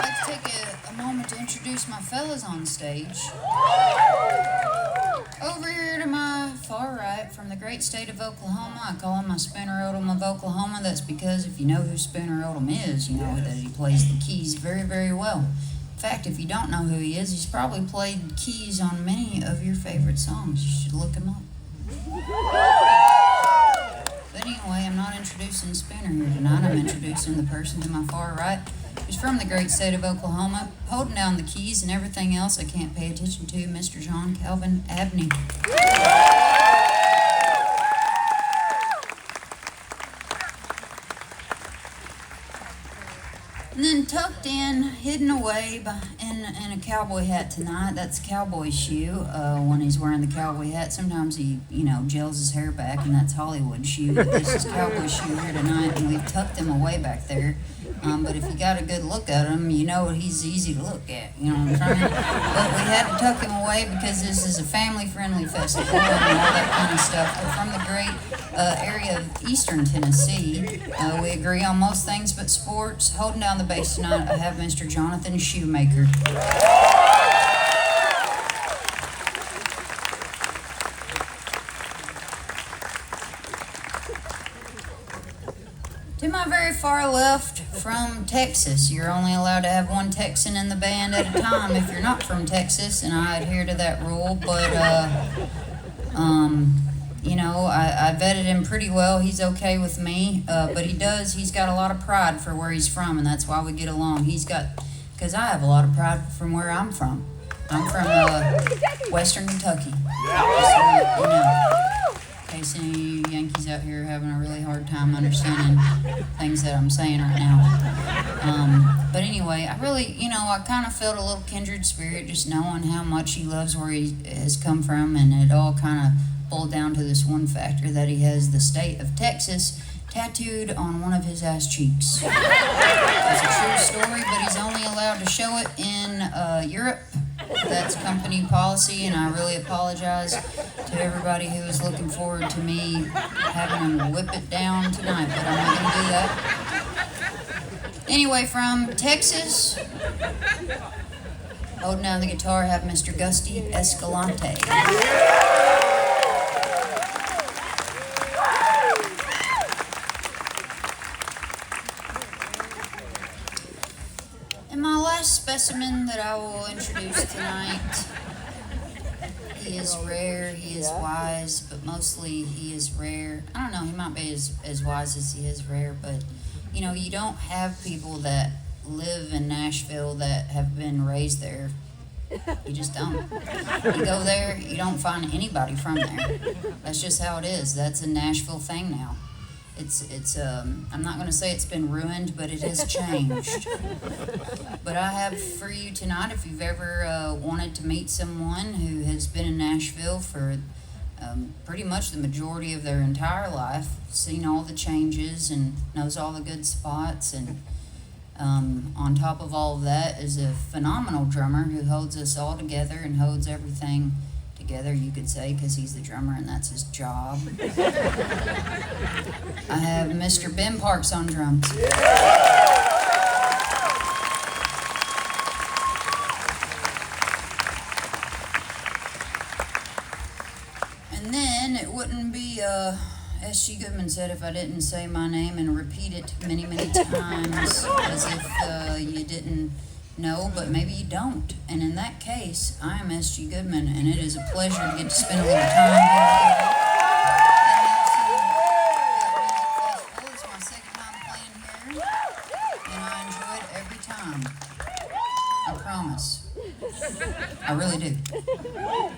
A moment to introduce my fellas on stage. Over here to my far right, from the great state of Oklahoma, I call him my Spooner Odom of Oklahoma. That's because if you know who Spooner Odom is, you know that he plays the keys very, very well. In fact, if you don't know who he is, he's probably played keys on many of your favorite songs. You should look him up. But anyway, I'm not introducing Spooner here tonight. I'm introducing the person to my far right, who's from the great state of Oklahoma, holding down the keys and everything else I can't pay attention to, Mr. Calvin Abney. And then tucked in, hidden away in a cowboy hat tonight. That's a cowboy shoe. When he's wearing the cowboy hat, sometimes he, gels his hair back, and that's Hollywood shoe. But this is cowboy shoe here tonight, and we've tucked him away back there. But if you got a good look at him, you know he's easy to look at. You know what I'm trying? But we had to tuck him away because this is a family-friendly festival and all that kind of stuff. We're from the great area of eastern Tennessee. We agree on most things but sports. Holding down the bass tonight, I have Mr. Jon Shoemaker. To my very far left, from Texas. You're only allowed to have one Texan in the band at a time if you're not from Texas, and I adhere to that rule, but, I vetted him pretty well. He's okay with me, but he's got a lot of pride for where he's from, and that's why we get along. Because I have a lot of pride from where I'm from. I'm from, Western Kentucky. In case any Yankees out here are having a really hard time understanding things that I'm saying right now. But anyway, I kind of felt a little kindred spirit just knowing how much he loves where he has come from, and it all kind of boiled down to this one factor that he has the state of Texas tattooed on one of his ass cheeks. It's a true story, but he's only allowed to show it in Europe. That's company policy, and I really apologize to everybody who is looking forward to me having him whip it down tonight, but I'm not going to do that. Anyway, from Texas, holding down the guitar, I have Mr. Gusti Escalante. And my last specimen that I will introduce tonight, he is rare, he is wise, but mostly he is rare. I don't know, he might be as wise as he is rare, but you don't have people that live in Nashville that have been raised there. You just don't. You go there, you don't find anybody from there. That's just how it is. That's a Nashville thing now. I'm not going to say it's been ruined, but it has changed. But I have for you tonight, if you've ever wanted to meet someone who has been in Nashville for pretty much the majority of their entire life, seen all the changes and knows all the good spots, and on top of all of that is a phenomenal drummer who holds us all together and holds everything together, you could say, because he's the drummer and that's his job. I have Mr. Ben Parks on drums. And then it wouldn't be, S.G. Goodman said, if I didn't say my name and repeat it many, many times as if you didn't know, but maybe you don't. And in that case, I am S.G. Goodman, and it is a pleasure to get to spend a little time here. It's my second time playing here, and I enjoy it every time. I promise. I really do.